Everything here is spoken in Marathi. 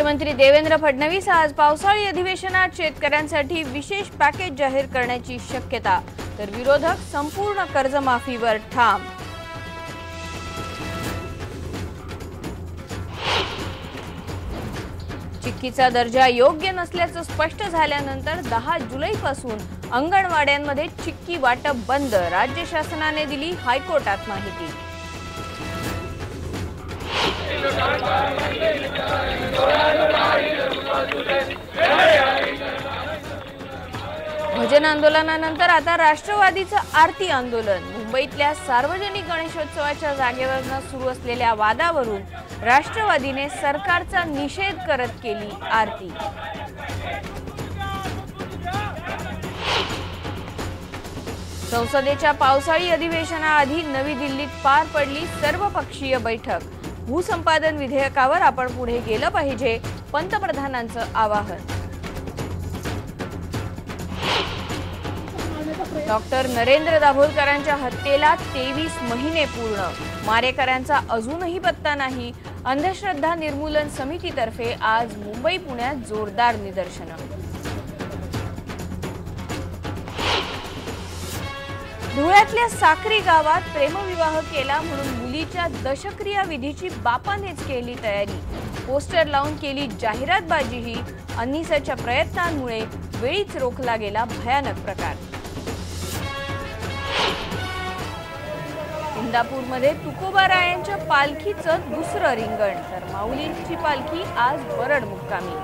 मुख्यमंत्री देवेंद्र फडणवीस आज पावसाळी अधिवेशनात शेतकऱ्यांसाठी विशेष पॅकेज जाहीर करण्याची शक्यता, तर विरोधक संपूर्ण कर्जमाफीवर ठाम। चिक्कीचा दर्जा योग्य नसल्याचं स्पष्ट झाल्यानंतर 10 जुलैपासून अंगणवाड्यांमध्ये चिक्की वाटप बंद, राज्य शासनाने दिली हायकोर्टात माहिती। भजन आंदोलनानंतर आता राष्ट्रवादीचं आरती आंदोलन। मुंबईतल्या सार्वजनिक गणेशोत्सवाच्या जागेवरून सुरू असलेल्या वादावरून राष्ट्रवादीने सरकारचा निषेध करत केली आरती। संसदेच्या पावसाळी अधिवेशनाआधी नवी दिल्लीत पार पडली सर्वपक्षीय बैठक। भूसंपादन विधेयकावर आपण पुढे गेलं पाहिजे, पंतप्रधानांचं आवाहन। डॉक्टर नरेंद्र दाभोलकरांच्या हत्येला 23 महिने पूर्ण, मारेकऱ्यांचा अजूनही पत्ता नाही। अंधश्रद्धा निर्मूलन समितीतर्फे आज मुंबई पुण्यात जोरदार निदर्शनं। धुळ्यातल्या साक्री गावात प्रेमविवाह केला म्हणून मुलीच्या दशक्रिया विधीची बापानेच केली तयारी। पोस्टर लावून केली जाहिरातबाजीही। अनिसाच्या प्रयत्नांमुळे वेळीच रोखला गेला भयानक प्रकार। इंदापूरमध्ये तुकोबारायांच्या पालखीचं दुसरं रिंगण, तर माऊलींची पालखी आज बरड मुक्कामी।